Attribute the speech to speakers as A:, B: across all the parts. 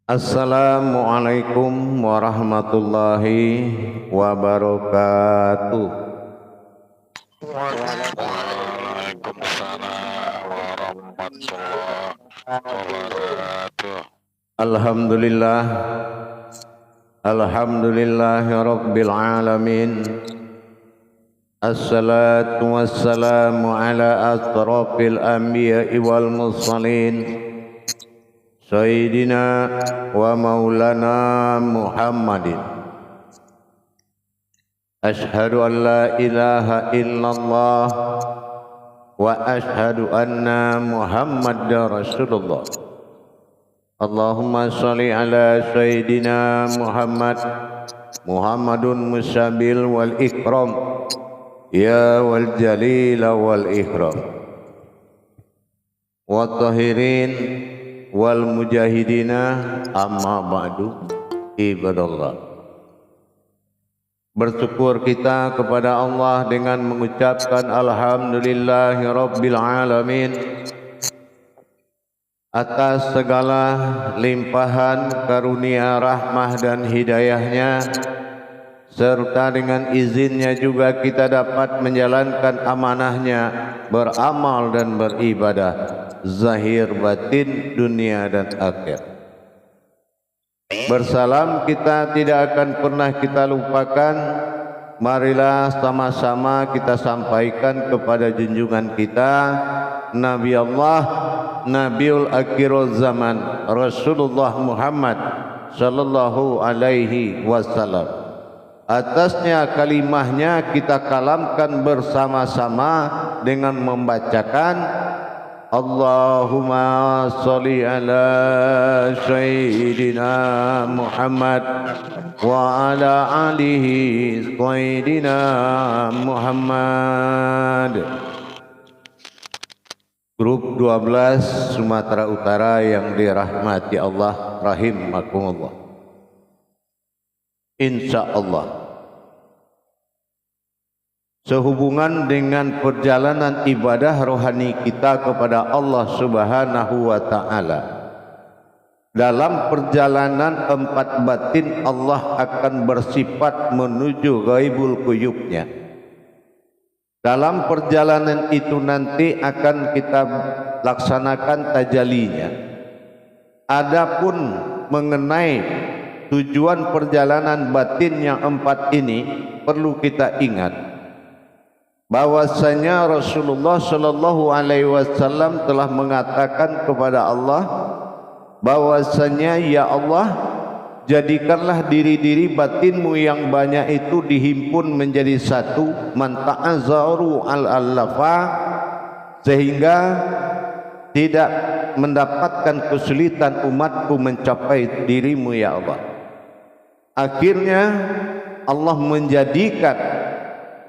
A: Assalamualaikum warahmatullahi wabarakatuh.
B: Waalaikumsalam warahmatullahi wabarakatuh.
A: Alhamdulillah, alhamdulillahi rabbil alamin. Assalatu wassalamu ala asrafil anbiya'i wal mursalin, Sayyidina wa maulana Muhammadin. Ashhadu an la ilaha illallah wa ashhadu anna Muhammadar Rasulullah. Allahumma salli ala Sayyidina Muhammadun musabil wal ikram, ya wal jalila wal ihram, wa tahirin wal mujahidina, amma ba'du. Ibadallah, bersyukur kita kepada Allah dengan mengucapkan alhamdulillahi rabbil alamin atas segala limpahan karunia, rahmah dan hidayahnya, serta dengan izinnya juga kita dapat menjalankan amanahnya, beramal dan beribadah zahir batin, dunia dan akhir. Bersalam kita tidak akan pernah kita lupakan. Marilah sama-sama kita sampaikan kepada junjungan kita, Nabi Allah, Nabiul Akhirul Zaman, Rasulullah Muhammad sallallahu alaihi wasallam. Atasnya kalimahnya kita kalamkan bersama-sama dengan membacakan Allahumma sholli ala Sayyidina Muhammad wa ala alihi Sayyidina Muhammad. Grup 12 Sumatera Utara yang dirahmati Allah rahimakumullah. Insyaallah, sehubungan dengan perjalanan ibadah rohani kita kepada Allah Subhanahu wa ta'ala, dalam perjalanan empat batin Allah akan bersifat menuju ghaibul ghuyubnya. Dalam perjalanan itu nanti akan kita laksanakan tajalinya. Adapun mengenai tujuan perjalanan batin yang empat ini, perlu kita ingat bahwasanya Rasulullah sallallahu alaihi wasallam telah mengatakan kepada Allah bahwasanya, ya Allah, jadikanlah diri-diri batinmu yang banyak itu dihimpun menjadi satu, man ta'azzaru al-allafa, sehingga tidak mendapatkan kesulitan umatku mencapai dirimu ya Allah. Akhirnya Allah menjadikan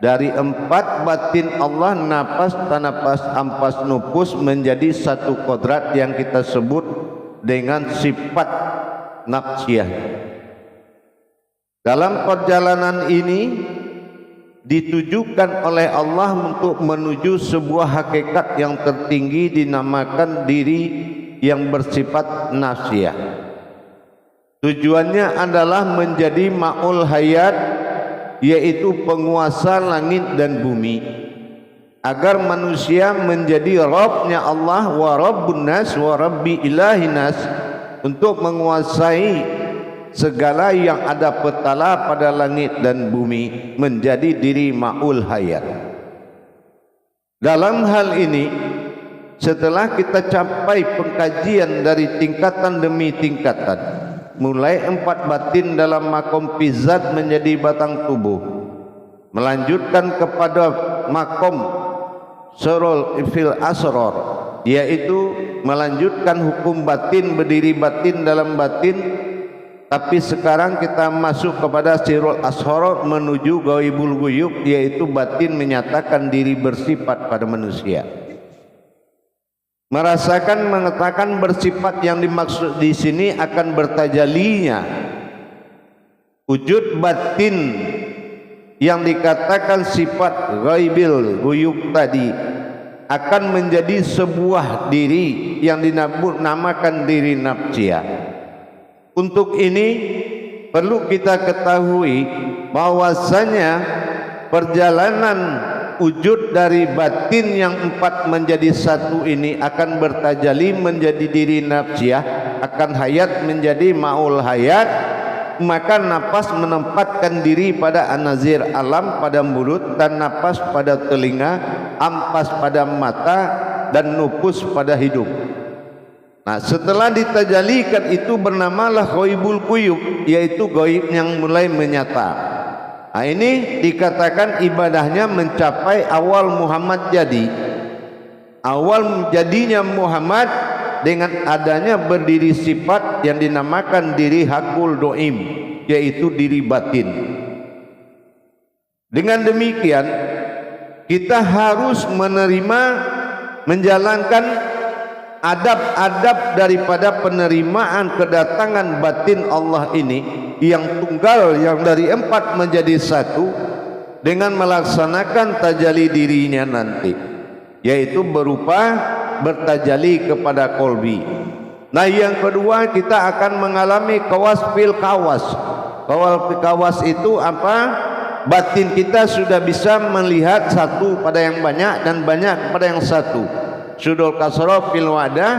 A: dari empat batin Allah, napas, tanapas, ampas, nupus, menjadi satu kodrat yang kita sebut dengan sifat nafsiyah. Dalam perjalanan ini ditujukan oleh Allah untuk menuju sebuah hakikat yang tertinggi dinamakan diri yang bersifat nafsiyah. Tujuannya adalah menjadi ma'ul hayat, yaitu penguasa langit dan bumi, agar manusia menjadi Rabbnya Allah, wa Rabbun nas wa Rabbi ilahin nas, untuk menguasai segala yang ada petala pada langit dan bumi, menjadi diri ma'ul hayat. Dalam hal ini, setelah kita capai pengkajian dari tingkatan demi tingkatan, mulai empat batin dalam makom pizat menjadi batang tubuh, melanjutkan kepada makom surul fil asror, yaitu melanjutkan hukum batin, berdiri batin dalam batin. Tapi sekarang kita masuk kepada sirul ashor, menuju ghaibul ghuyub, yaitu batin menyatakan diri bersifat pada manusia. Merasakan, mengatakan bersifat yang dimaksud di sini akan bertajalinya wujud batin yang dikatakan sifat ghaibil ghuyub tadi, akan menjadi sebuah diri yang dinamakan diri nafsiyah. Untuk ini perlu kita ketahui bahwasanya perjalanan wujud dari batin yang empat menjadi satu ini akan bertajalli menjadi diri nafsiyah, akan hayat menjadi ma'ul hayat, maka nafas menempatkan diri pada anazir alam, pada mulut, dan nafas pada telinga, ampas pada mata, dan nufus pada hidung. Nah, setelah ditajalikan itu bernamalah ghaibul quyub, yaitu gaib yang mulai menyata. Nah, ini dikatakan ibadahnya mencapai awal Muhammad jadi. Awal jadinya Muhammad dengan adanya berdiri sifat yang dinamakan diri hakul doim, yaitu diri batin. Dengan demikian kita harus menerima, menjalankan adab-adab daripada penerimaan kedatangan batin Allah ini yang tunggal, yang dari empat menjadi satu, dengan melaksanakan tajalli dirinya nanti, yaitu berupa bertajalli kepada kolbi. Nah, yang kedua kita akan mengalami kawas fil kawas. Kawas itu apa? Batin kita sudah bisa melihat satu pada yang banyak dan banyak pada yang satu. Sudul kasroh fil wadah,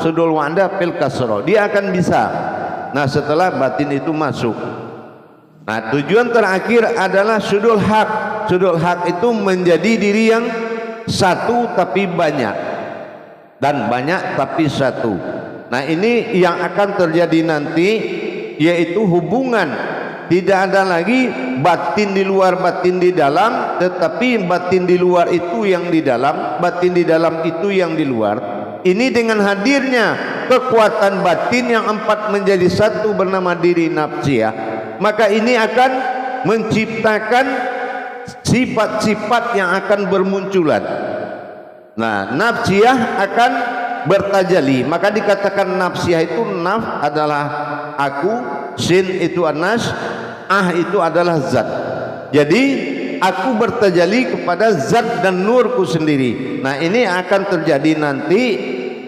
A: sudul wadah fil kasroh. Dia akan bisa. Nah, setelah batin itu masuk. Nah, tujuan terakhir adalah sudul hak. Sudul hak itu menjadi diri yang satu tapi banyak, dan banyak tapi satu. Nah, ini yang akan terjadi nanti, yaitu hubungan. Tidak ada lagi batin di luar, batin di dalam, tetapi batin di luar itu yang di dalam, batin di dalam itu yang di luar. Ini dengan hadirnya kekuatan batin yang empat menjadi satu bernama diri nafsiyah, maka ini akan menciptakan sifat-sifat yang akan bermunculan. Nah, nafsiyah akan bertajalli, maka dikatakan nafsiyah itu, naf adalah aku, sin itu anas, itu adalah zat. Jadi aku bertajalli kepada zat dan nurku sendiri. Nah, ini akan terjadi nanti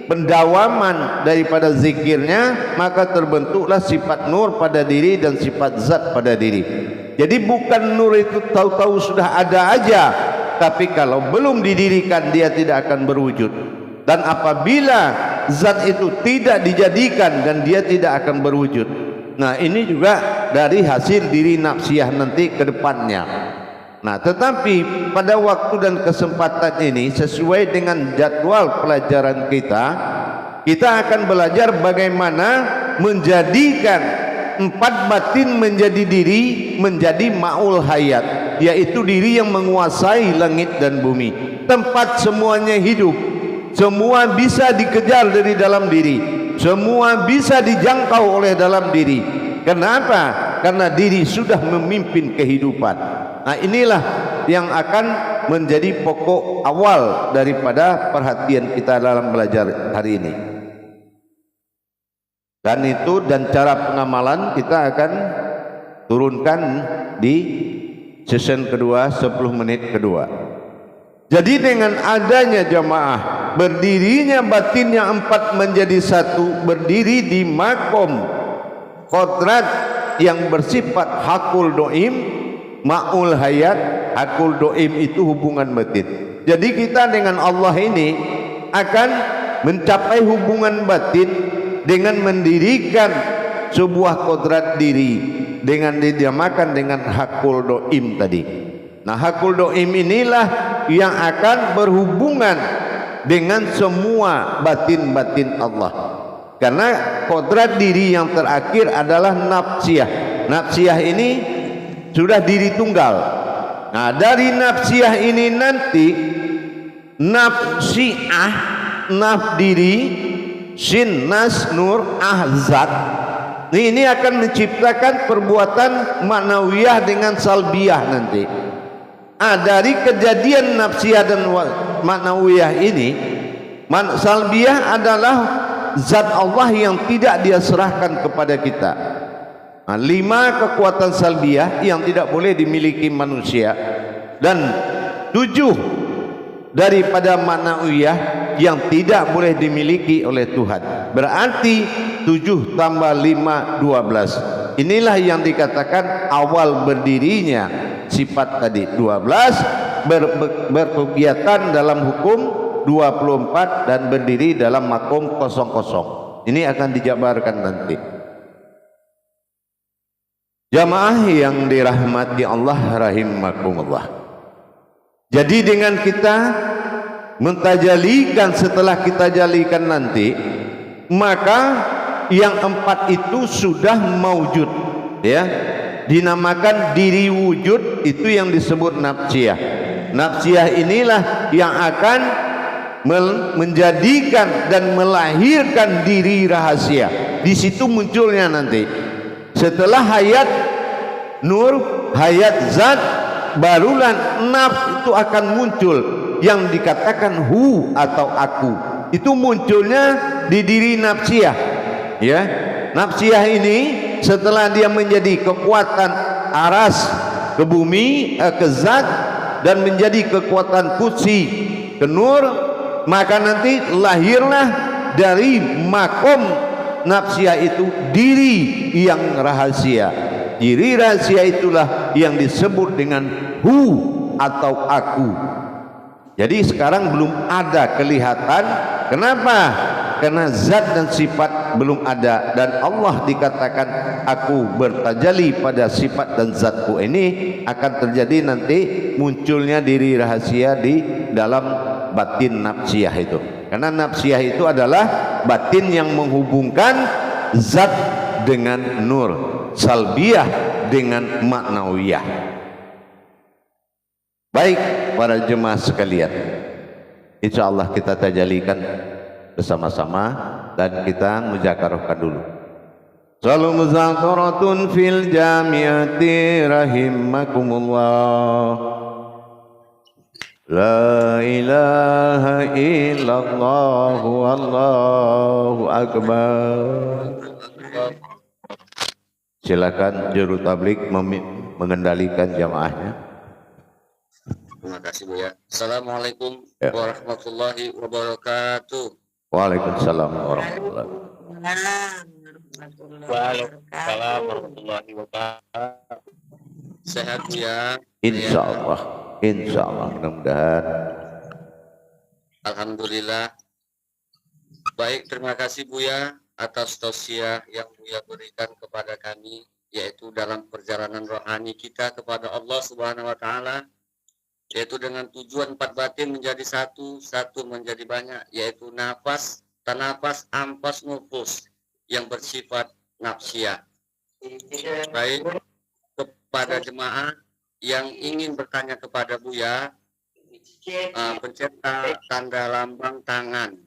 A: pendawaman daripada zikirnya, maka terbentuklah sifat nur pada diri dan sifat zat pada diri. Jadi bukan nur itu tahu-tahu sudah ada aja, tapi kalau belum didirikan dia tidak akan berwujud. Dan apabila zat itu tidak dijadikan, dan dia tidak akan berwujud. Nah, ini juga dari hasil diri nafsiyah nanti ke depannya. Nah, tetapi pada waktu dan kesempatan ini, sesuai dengan jadwal pelajaran kita akan belajar bagaimana menjadikan empat batin menjadi diri, menjadi ma'ul hayat, yaitu diri yang menguasai langit dan bumi. Tempat semuanya hidup, semua bisa dikejar dari dalam diri, semua bisa dijangkau oleh dalam diri. Kenapa? Karena diri sudah memimpin kehidupan. Nah, inilah yang akan menjadi pokok awal daripada perhatian kita dalam belajar hari ini. Dan itu, dan cara pengamalan kita akan turunkan di session kedua, 10 menit kedua. Jadi dengan adanya jamaah, berdirinya batin yang empat menjadi satu, berdiri di makom kodrat yang bersifat hakul doim, ma'ul hayat. Hakul doim itu hubungan batin. Jadi kita dengan Allah ini akan mencapai hubungan batin dengan mendirikan sebuah kodrat diri, dengan dinamakan dengan hakul doim tadi. Nah, hakul doim inilah yang akan berhubungan dengan semua batin-batin Allah. Karena kodrat diri yang terakhir adalah nafsiyah. Nafsiyah ini sudah diri tunggal. Nah, dari nafsiyah ini nanti nafsiyah, naf diri, sin nas nur zat. Ini akan menciptakan perbuatan maknawiyah dengan salbiyah nanti. Dari kejadian nafsiyah dan maknawiyah ini, salbiyah adalah zat Allah yang tidak dia serahkan kepada kita. 5 kekuatan salbiyah yang tidak boleh dimiliki manusia, dan 7 daripada maknawiyah yang tidak boleh dimiliki oleh Tuhan. Berarti 7 tambah 5 12. Inilah yang dikatakan awal berdirinya sifat tadi 12, berkegiatan dalam hukum 24 dan berdiri dalam makom 00. Ini akan dijabarkan nanti. Jamaah yang dirahmati Allah rahimakumullah. Jadi dengan kita mentajalikan, setelah kita jalikan nanti, maka yang 4 itu sudah maujud, ya, dinamakan diri wujud. Itu yang disebut nafsiyah. Nafsiyah inilah yang akan menjadikan dan melahirkan diri rahasia. Di situ munculnya nanti setelah hayat nur, hayat zat, barulah nafs itu akan muncul yang dikatakan hu atau aku. Itu munculnya di diri nafsiyah, ya. Nafsiyah ini setelah dia menjadi kekuatan aras ke bumi, ke zat, dan menjadi kekuatan kutsi ke nur, maka nanti lahirlah dari makom nafsiyah itu diri yang rahasia. Diri rahasia itulah yang disebut dengan hu atau aku. Jadi sekarang belum ada kelihatan. Kenapa? Karena zat dan sifat belum ada, dan Allah dikatakan aku bertajalli pada sifat dan zatku. Ini akan terjadi nanti munculnya diri rahasia di dalam batin nafsiyah itu. Karena nafsiyah itu adalah batin yang menghubungkan zat dengan nur, salbiyah dengan maknawiyah. Baik para jemaah sekalian, insya Allah kita tajalikan bersama-sama dan kita muzakarahkan dulu. Salam muzakaratun fil jamiati rahimakumullah. La ilaha illallah wallahu akbar. Silakan juru tablik mengendalikan jamaahnya.
C: Terima kasih Buya. Assalamualaikum warahmatullahi wabarakatuh.
A: Waalaikumsalam warahmatullahi
C: Waalaikumsalam warahmatullahi wabarakatuh. Sehat Buya?
A: Insyaallah. Insyaallah, mudah-mudahan.
C: Alhamdulillah. Baik, terima kasih Buya atas tausiah yang Buya berikan kepada kami, yaitu dalam perjalanan rohani kita kepada Allah Subhanahu wa taala, yaitu dengan tujuan 4 batin menjadi satu, satu menjadi banyak, yaitu nafas, tanafas, ampas, nufus yang bersifat nafsiyah. Baik, kepada jemaah yang ingin bertanya kepada Buya, pencetak tanda lambang tangan.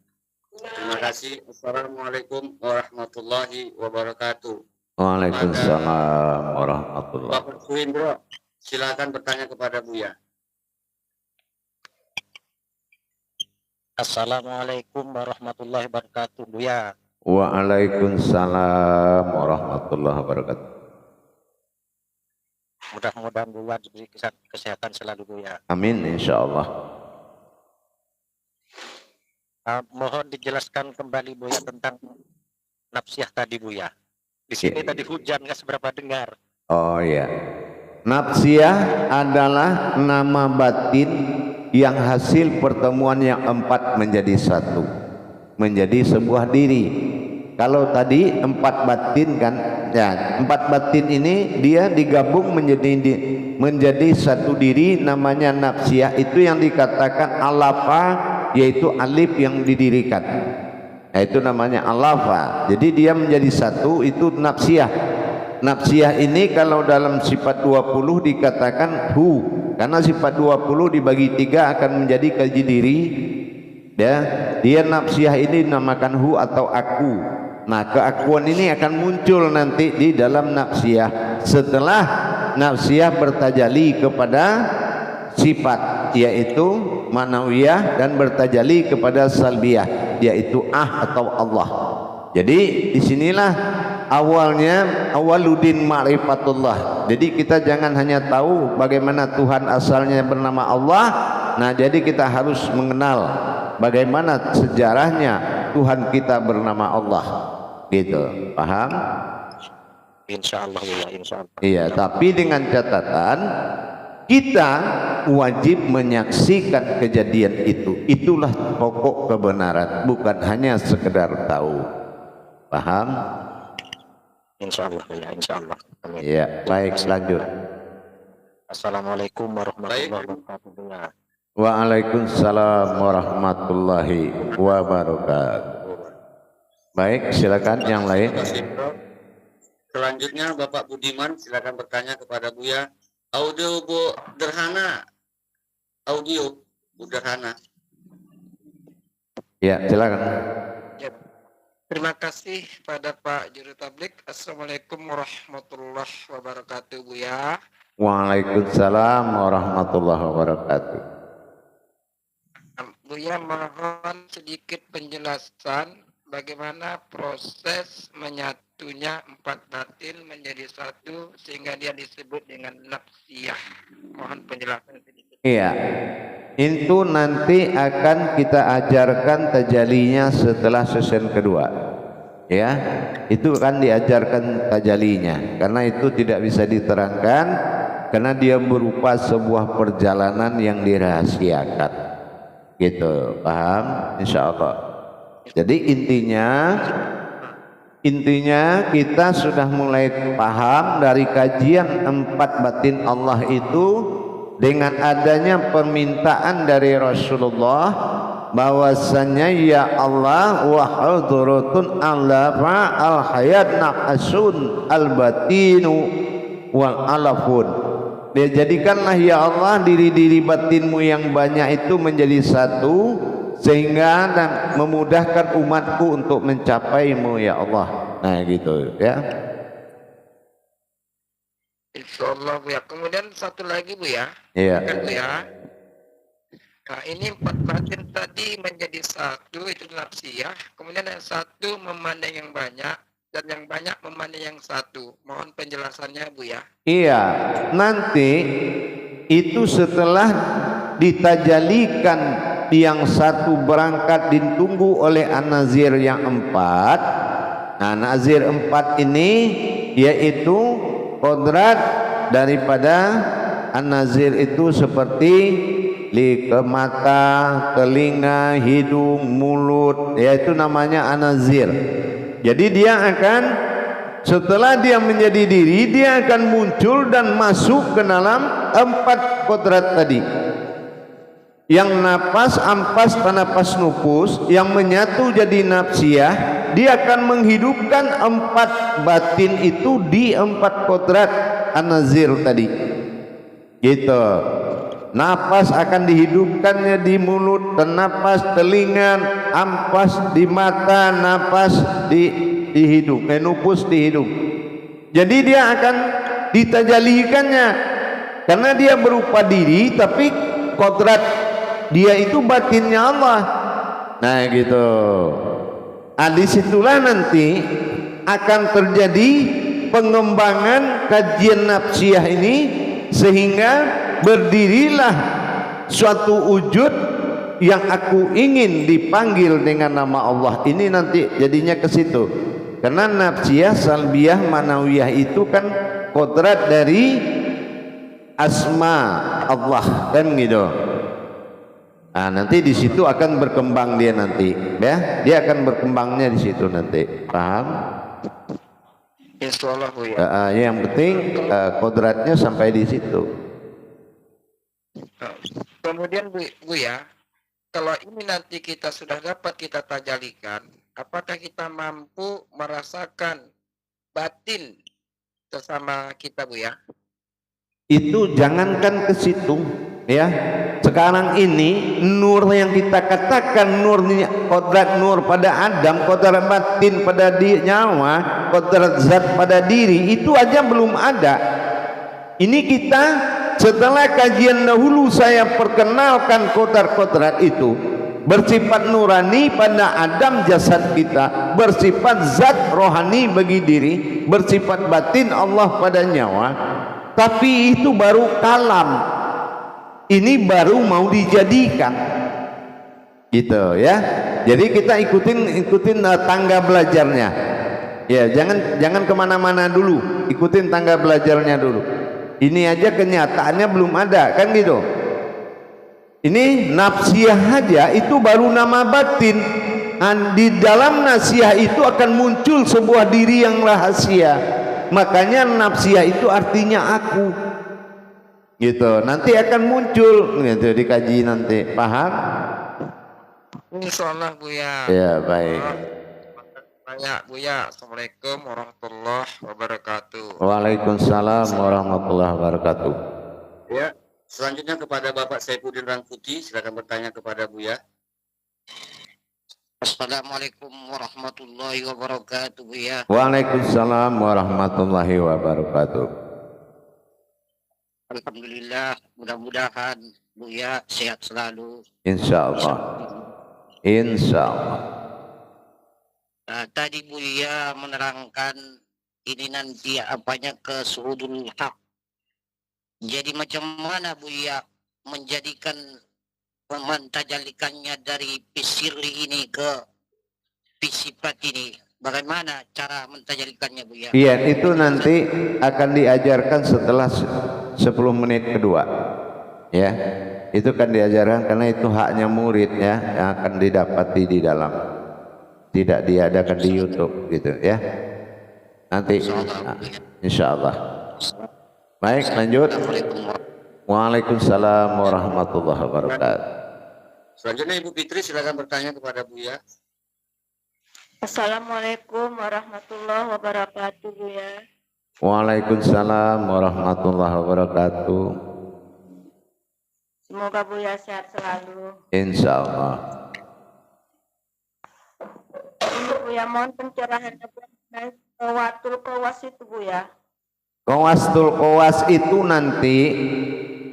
C: Terima kasih. Assalamualaikum warahmatullahi wabarakatuh.
A: Waalaikumsalam warahmatullahi wabarakatuh.
C: Bapak Suhindro, silakan bertanya kepada Buya.
D: Assalamualaikum warahmatullahi wabarakatuh Buya.
A: Waalaikumsalam warahmatullahi wabarakatuh.
D: Mudah-mudahan Buya diberi kesehatan selalu Buya.
A: Amin insyaallah.
D: Mohon dijelaskan kembali Buya tentang nafsiyah tadi Buya. Di sini tadi hujan nggak seberapa dengar.
A: Oh ya. Nafsiyah adalah nama batin yang hasil pertemuan yang 4 menjadi satu, menjadi sebuah diri. Kalau tadi 4 batin kan, ya 4 batin ini dia digabung menjadi satu diri, namanya nafsiyah. Itu yang dikatakan alafa, yaitu alif yang didirikan. Nah, itu namanya alafa. Jadi dia menjadi satu, itu nafsiyah. Nafsiyah ini kalau dalam sifat 20 dikatakan hu, karena sifat 20 dibagi 3 akan menjadi kaji diri. Ya, dia nafsiyah ini dinamakan hu atau aku. Nah, keakuan ini akan muncul nanti di dalam nafsiyah setelah nafsiyah bertajalli kepada sifat, yaitu manawiyah, dan bertajalli kepada salbiyah, yaitu atau Allah. Jadi disinilah awalnya awaludin ma'rifatullah. Jadi kita jangan hanya tahu bagaimana Tuhan asalnya bernama Allah. Nah, jadi kita harus mengenal bagaimana sejarahnya Tuhan kita bernama Allah. gitu, paham?
D: Insya Allah Buya, insya Allah.
A: Iya, tapi dengan catatan kita wajib menyaksikan kejadian itu. Itulah pokok kebenaran, bukan hanya sekedar tahu. Paham?
D: Insya Allah Buya, insya Allah. Amin.
A: Iya, baik, lanjut.
D: Assalamualaikum warahmatullahi wabarakatuh Buya.
A: Waalaikumsalam warahmatullahi wabarakatuh. Baik, silakan yang lain.
C: Terima kasih, Bro. Selanjutnya Bapak Budiman silakan bertanya kepada Buya. Audio Bu Derhana. Audio Bu Derhana.
A: Ya, silakan.
E: Ya, terima kasih pada Pak Juru Tablik. Assalamualaikum warahmatullahi wabarakatuh, Buya.
A: Waalaikumsalam warahmatullahi wabarakatuh.
E: Buya mohon sedikit penjelasan bagaimana proses menyatunya empat batin menjadi satu sehingga dia disebut dengan nafsiyah. Mohon penjelasan sedikit.
A: Iya, itu nanti akan kita ajarkan tajalinya setelah season kedua. Ya, itu akan diajarkan tajalinya karena itu tidak bisa diterangkan karena dia berupa sebuah perjalanan yang dirahasiakan. Gitu, paham? Insya Allah. Jadi intinya kita sudah mulai paham dari kajian empat batin Allah itu dengan adanya permintaan dari Rasulullah bahwasanya ya Allah wa hudratun alafa al hayat naqasun al batinu wal alafun. Dia jadikanlah ya Allah diri-diri batinmu yang banyak itu menjadi satu sehingga dan memudahkan umatku untuk mencapaimu ya Allah. Nah gitu ya.
E: Insyaallah, Buya. Kemudian satu lagi, Buya.
A: Iya.
E: Kan, Buya. Nah, ini empat batin tadi menjadi satu, itu nafsiyah. Kemudian yang satu memandang yang banyak dan yang banyak memandang yang satu. Mohon penjelasannya, Buya.
A: Iya, nanti itu setelah ditajalikan yang satu berangkat ditunggu oleh an-nazir yang empat. Nah, nazir empat ini yaitu kodrat daripada an-nazir itu seperti mata, telinga, hidung, mulut, yaitu namanya an-nazir. Jadi dia akan setelah dia menjadi diri, dia akan muncul dan masuk ke dalam empat kodrat tadi. Yang napas, ampas, tanapas, nupus, yang menyatu jadi nafsiyah, dia akan menghidupkan empat batin itu di empat kodrat an-nazir tadi. Gitu. Napas akan dihidupkannya di mulut, napas telinga, ampas di mata, napas di hidung, nupus di hidung. Jadi dia akan ditajalikannya karena dia berupa diri tapi kodrat dia itu batinnya Allah. Nah gitu. Nah, disitulah nanti akan terjadi pengembangan kajian nafsiyah ini sehingga berdirilah suatu wujud yang aku ingin dipanggil dengan nama Allah. Ini nanti jadinya ke situ. Karena nafsiyah, salbiyah, manawiyah itu kan kodrat dari asma Allah kan gitu. Nah, nanti di situ akan berkembang dia nanti, ya. Dia akan berkembangnya di situ nanti. Paham?
E: Insyaallah, Buya.
A: Yang penting kodratnya sampai di situ.
E: Kemudian Buya, kalau ini nanti kita sudah dapat kita tajalikan, apakah kita mampu merasakan batin sesama kita, Buya?
A: Itu jangankan ke situ, ya. Sekarang ini nur yang kita katakan nurnya kodrat nur pada Adam, kodrat batin pada nyawa, kodrat zat pada diri itu aja belum ada. Ini kita setelah kajian dahulu saya perkenalkan kodrat-kodrat itu bersifat nurani pada Adam jasad kita, bersifat zat rohani bagi diri, bersifat batin Allah pada nyawa. Tapi itu baru kalam, ini baru mau dijadikan gitu ya. Jadi kita ikutin tangga belajarnya. Ya, jangan kemana-mana dulu, ikutin tangga belajarnya dulu. Ini aja kenyataannya belum ada, kan gitu. Ini nafsiyah aja itu baru nama batin. Di dalam nafsiyah itu akan muncul sebuah diri yang rahasia. Makanya nafsiyah itu artinya aku. Gitu. Nanti akan muncul gitu dikaji nanti. Paham?
E: Insyaallah Buya.
A: Ya, baik.
E: Banyak Buya. Assalamualaikum warahmatullahi wabarakatuh.
A: Waalaikumsalam warahmatullahi wabarakatuh.
C: Ya, selanjutnya kepada Bapak Saifuddin Rangkuti, silakan bertanya kepada Buya.
D: Assalamualaikum warahmatullahi wabarakatuh Buya.
A: Waalaikumsalam warahmatullahi wabarakatuh.
D: Alhamdulillah, mudah-mudahan Buya sehat selalu.
A: Insyaallah. Insyaallah.
D: Tadi Buya menerangkan ini nanti apanya ke suhudul haq. Jadi macam mana Buya menjadikan mentajalikannya dari pisirli ini ke pisifat ini? Bagaimana cara mentajalikannya Buya?
A: Iya, itu nanti akan diajarkan setelah 10 menit kedua. Ya, itu kan diajarkan karena itu haknya murid ya, yang akan didapati di dalam. Tidak diadakan di YouTube gitu ya. Nanti insyaallah. Baik, lanjut. Waalaikumsalam warahmatullahi wabarakatuh.
C: Selanjutnya Ibu Fitri, silakan bertanya kepada Buya.
F: Assalamualaikum warahmatullahi wabarakatuh Buya.
A: Waalaikumsalam warahmatullahi wabarakatuh.
F: Semoga Buya sehat selalu.
A: Insyaallah.
F: Ini Buya mohon pencerahan mengenai Qawatul Qawas itu Buya.
A: Qawastul qawas itu nanti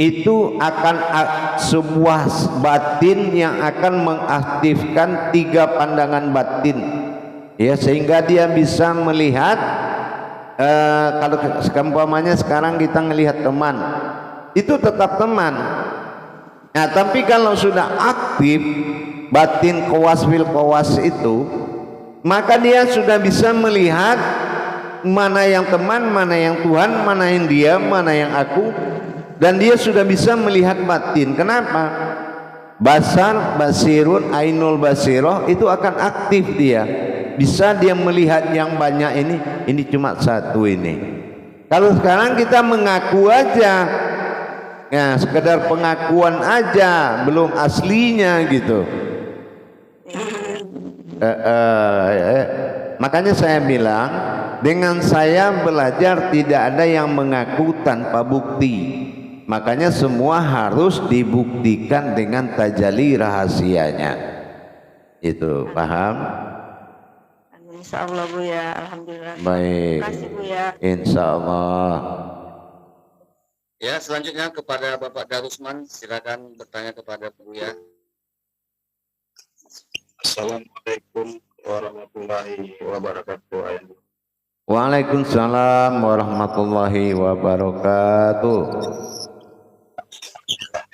A: itu akan sebuah batin yang akan mengaktifkan 3 pandangan batin ya, sehingga dia bisa melihat kalau seumpamanya sekarang kita melihat teman itu tetap teman. Nah, tapi kalau sudah aktif batin qawas fil qawas itu, maka dia sudah bisa melihat mana yang teman, mana yang Tuhan, mana yang dia, mana yang aku, dan dia sudah bisa melihat batin. Kenapa? Basar, basirun, ainul basiroh itu akan aktif dia. Bisa dia melihat yang banyak ini cuma satu ini. Kalau sekarang kita mengaku aja, ya sekedar pengakuan aja, belum aslinya gitu. Makanya saya bilang, dengan saya belajar tidak ada yang mengaku tanpa bukti. Makanya semua harus dibuktikan dengan tajalli rahasianya. Itu paham?
F: Insyaallah Buya, alhamdulillah.
A: Baik.
F: Terima kasih Buya.
A: Insyaallah.
C: Ya, selanjutnya kepada Bapak Darusman, silakan bertanya kepada Buya.
B: Assalamualaikum warahmatullahi wabarakatuh.
A: Waalaikumsalam warahmatullahi wabarakatuh.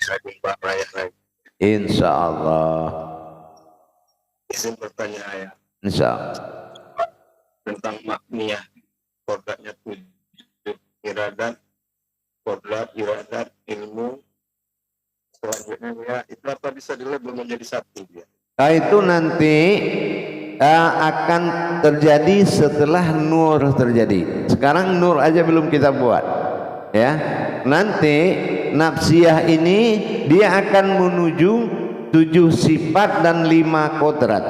B: Saya jumpa Raya lagi.
A: Insyaallah.
B: Izin bertanya ya
A: Insyaallah.
B: tentang makniyah kodratnya 7 iradat, kodrat, iradat, ilmu. Selanjutnya ya, itu apa bisa dilabel menjadi satu ya?
A: Nah, itu nanti akan terjadi setelah nur terjadi. Sekarang nur aja belum kita buat ya. Nanti nafsiyah ini dia akan menuju 7 sifat dan 5 kodrat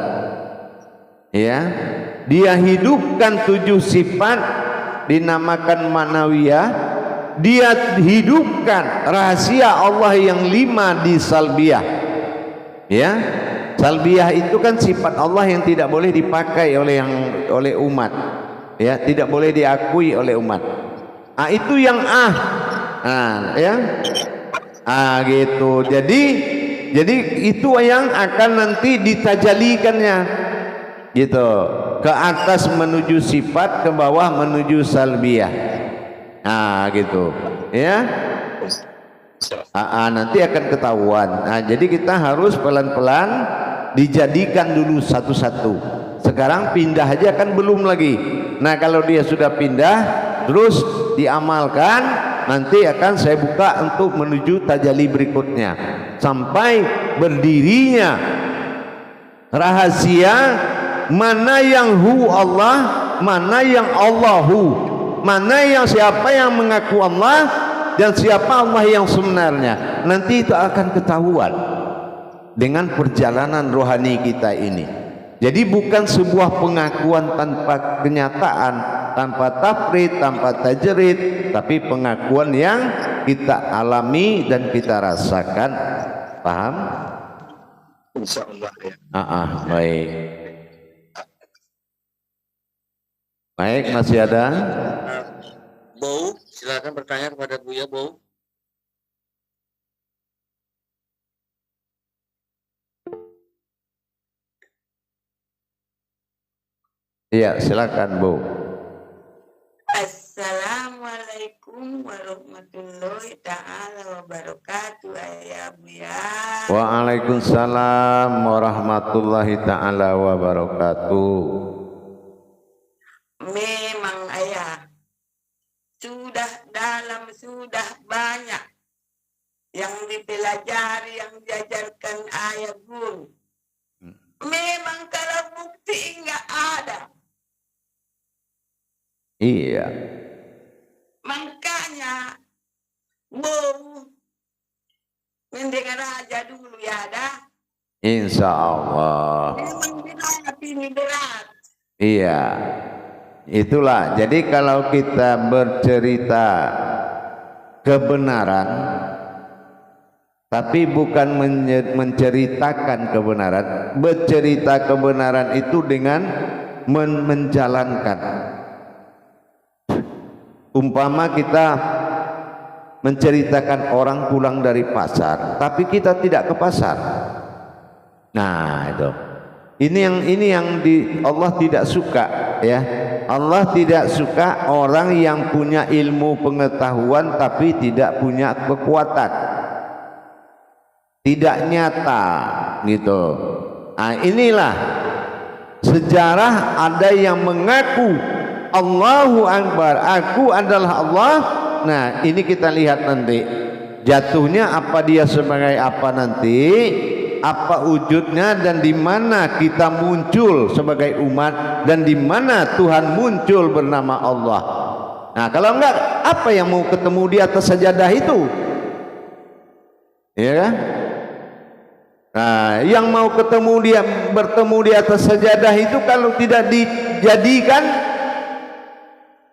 A: ya. Dia hidupkan 7 sifat dinamakan manawiyah. Dia hidupkan rahasia Allah yang 5 di salbiyah ya. Salbiyah itu kan sifat Allah yang tidak boleh dipakai oleh umat ya, tidak boleh diakui oleh umat. Itu yang ya gitu. Jadi itu yang akan nanti ditajalikannya gitu, ke atas menuju sifat, ke bawah menuju salbiyah. Gitu ya. Nanti akan ketahuan. Jadi kita harus pelan-pelan dijadikan dulu satu-satu. Sekarang pindah aja kan belum lagi. Nah, kalau dia sudah pindah terus diamalkan, nanti akan saya buka untuk menuju tajalli berikutnya sampai berdirinya rahasia mana yang hu Allah, mana yang Allahu, mana yang siapa yang mengaku Allah dan siapa Allah yang sebenarnya. Nanti itu akan ketahuan dengan perjalanan rohani kita ini. Jadi bukan sebuah pengakuan tanpa kenyataan, tanpa tafrid, tanpa tajrid, tapi pengakuan yang kita alami dan kita rasakan. Paham?
B: Insya Allah ya.
A: Baik. Baik, masih ada?
C: Bou, silakan bertanya kepada Buya, Bou.
A: Iya, silakan Bu.
F: Assalamualaikum warahmatullahi ta'ala wabarakatuh ya Buya.
A: Waalaikumsalam warahmatullahi ta'ala wabarakatuh.
F: Memang ayah sudah banyak yang dipelajari, yang diajarkan ayah guru. Memang kalau bukti enggak ada.
A: Iya.
F: Makanya mau mendengar aja dulu ya dah.
A: Insya Allah.
F: Memang berat, ini berat.
A: Iya. Itulah. Jadi kalau kita bercerita kebenaran, tapi bukan menceritakan kebenaran. Bercerita kebenaran itu dengan menjalankan. Umpama kita menceritakan orang pulang dari pasar, tapi kita tidak ke pasar. Nah, itu. Ini yang Allah tidak suka, ya. Allah tidak suka orang yang punya ilmu pengetahuan tapi tidak punya kekuatan. Tidak nyata, gitu. Nah, inilah sejarah ada yang mengaku Allahu Akbar, aku adalah Allah. Nah, ini kita lihat nanti jatuhnya apa, dia sebagai apa nanti, apa wujudnya, dan di mana kita muncul sebagai umat, dan di mana Tuhan muncul bernama Allah. Nah, kalau enggak, apa yang mau ketemu di atas sajadah itu? Ya kan? Nah, yang mau bertemu di atas sajadah itu kalau tidak dijadikan,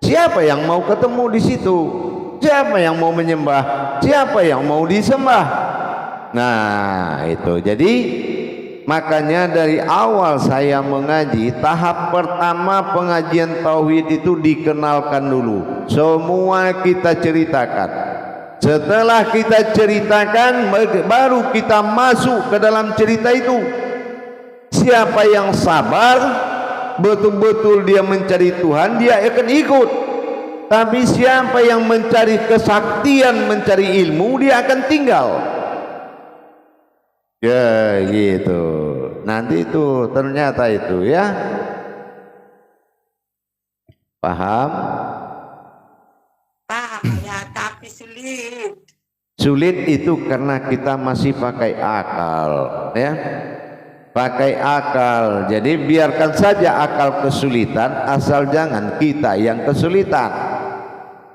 A: siapa yang mau ketemu di situ? Siapa yang mau menyembah? Siapa yang mau disembah? Nah, itu. Jadi makanya dari awal saya mengaji, tahap pertama pengajian tauhid itu dikenalkan dulu. Semua kita ceritakan. Setelah kita ceritakan, baru kita masuk ke dalam cerita itu. Siapa yang sabar, betul-betul dia mencari Tuhan, dia akan ikut. Tapi siapa yang mencari kesaktian, mencari ilmu, dia akan tinggal. Ya gitu. Nanti itu ternyata itu, ya. Paham?
F: Paham ya, tapi sulit.
A: Sulit itu karena kita masih pakai akal, ya. Pakai akal. Jadi biarkan saja akal kesulitan, asal jangan kita yang kesulitan.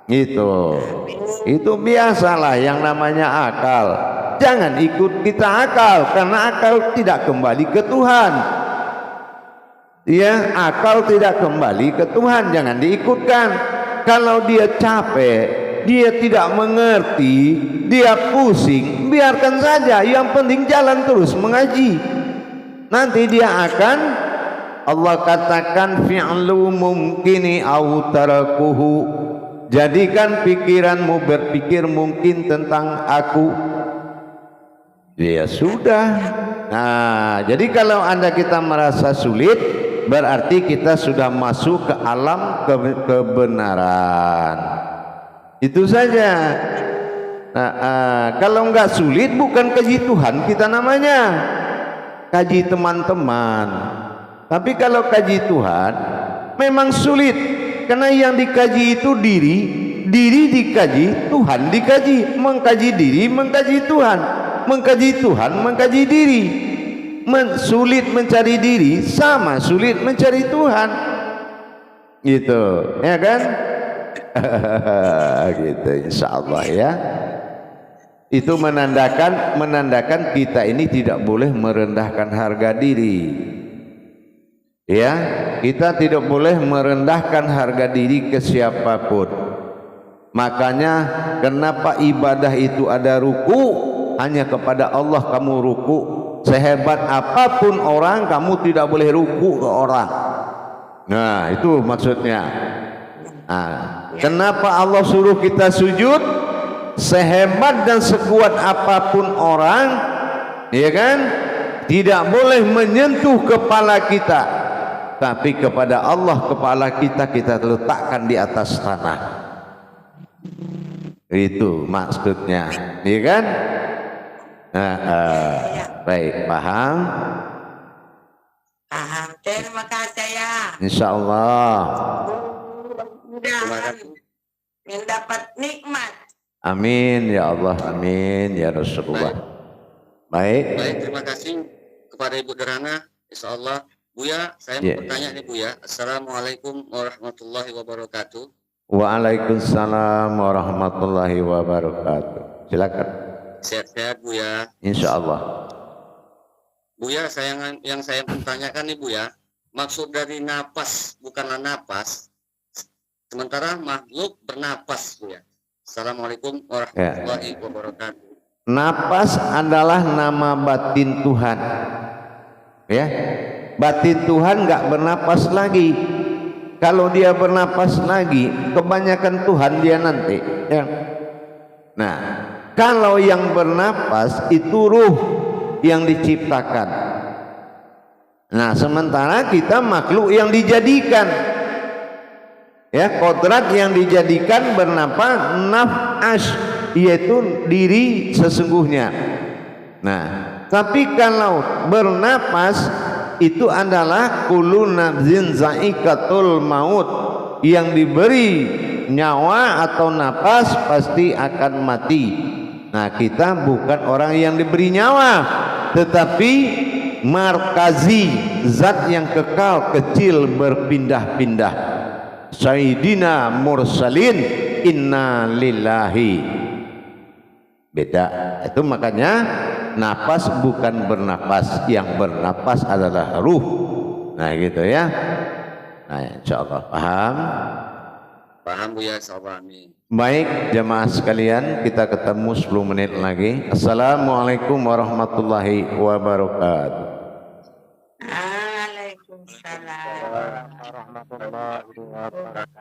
A: Itu biasalah yang namanya akal. Jangan ikut kita akal, karena akal tidak kembali ke Tuhan. Ya, akal tidak kembali ke Tuhan, jangan diikutkan. Kalau dia capek, dia tidak mengerti, dia pusing, biarkan saja. Yang penting jalan terus mengaji. Nanti dia akan, Allah katakan fi'lu mumkini au tarakuhu. Jadikan pikiranmu berpikir mungkin tentang aku. Ya sudah. Nah, jadi kalau kita merasa sulit, berarti kita sudah masuk ke alam kebenaran. Itu saja. Nah, kalau enggak sulit, bukan kaji Tuhan kita namanya, kaji teman-teman. Tapi kalau kaji Tuhan memang sulit. Karena yang dikaji itu diri, diri dikaji, Tuhan dikaji. Mengkaji diri, mengkaji Tuhan. Mengkaji Tuhan, mengkaji diri. Sulit mencari diri sama sulit mencari Tuhan. Gitu, ya kan? Gitu, insyaallah ya. Itu menandakan kita ini tidak boleh merendahkan harga diri. Ya, kita tidak boleh merendahkan harga diri ke siapapun. Makanya kenapa ibadah itu ada ruku? Hanya kepada Allah kamu ruku. Sehebat apapun orang, kamu tidak boleh ruku ke orang. Nah, itu maksudnya. Nah, kenapa Allah suruh kita sujud? Sehebat dan sekuat apapun orang, ya kan, tidak boleh menyentuh kepala kita, tapi kepada Allah kepala kita letakkan di atas tanah. Itu maksudnya, ya kan? Baik, paham?
F: Paham. Terima kasih ya.
A: Insyaallah.
F: Mudah-mudahan mendapat nikmat.
A: Amin ya Allah, amin ya Rasulullah. Baik.
C: Baik, terima kasih kepada Ibu Derana. Insyaallah, Buya, saya mau bertanya nih Buya. Assalamualaikum warahmatullahi wabarakatuh.
A: Waalaikumsalam warahmatullahi wabarakatuh. Silakan.
C: Sehat-sehat Buya.
A: Insyaallah.
C: Buya, yang saya bertanyakan nih Buya, maksud dari napas bukanlah napas, sementara makhluk bernapas Buya. Assalamualaikum warahmatullahi wabarakatuh.
A: Napas adalah nama batin Tuhan. Ya, batin Tuhan nggak bernapas lagi. Kalau dia bernapas lagi, kebanyakan Tuhan dia nanti. Ya. Nah, kalau yang bernapas itu ruh yang diciptakan. Nah, sementara kita makhluk yang dijadikan. Ya, kodrat yang dijadikan bernapa naf'as, yaitu diri sesungguhnya. Nah, tapi kalau bernapas itu adalah kullu nafsin za'iqatul maut, yang diberi nyawa atau napas pasti akan mati. Nah, kita bukan orang yang diberi nyawa, tetapi markazi, zat yang kekal, kecil, berpindah-pindah. Sayyidina mursalin inna lillahi. Beda. Itu makanya napas bukan bernapas, yang bernapas adalah ruh. Nah, gitu ya. Nah, insyaallah paham.
C: Paham Buya, insyaallah, amin.
A: Baik jemaah sekalian, kita ketemu 10 menit lagi. Assalamualaikum warahmatullahi wabarakatuh.
F: Waalaikumsalam.
E: Warahmatullahi wabarakatuh.